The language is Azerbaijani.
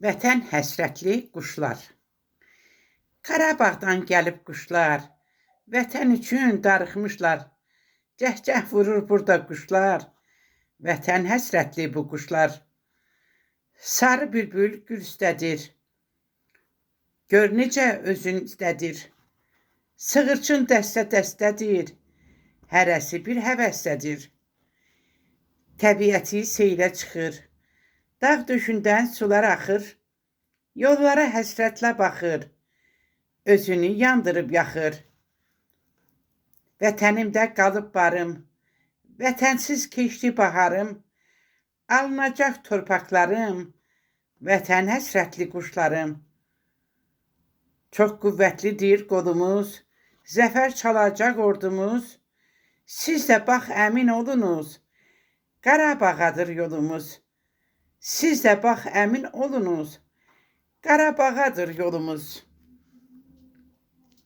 Vətən həsrətli quşlar. Qarabağdan gəlib quşlar, vətən üçün darıxmışlar. Cəhcəh vurur burada quşlar, vətən həsrətli bu quşlar. Sarı bülbül gül üstədir, gör necə özündədir. Sığırçın dəstə-dəstədir, hərəsi bir həvəsdədir. Təbiəti seylə çıxır, dağ döşündən sular axır, yollara həsrətlə baxır, özünü yandırıb yaxır. Vətənimdə qalıb barım, vətənsiz keçdi baharım, alınacaq torpaqlarım, vətən həsrətli quşlarım. Çox qüvvətlidir qolumuz, zəfər çalacaq ordumuz, siz də bax əmin olunuz, Qarabağadır yolumuz. Siz də bax əmin olunuz, Qarabağadır yolumuz.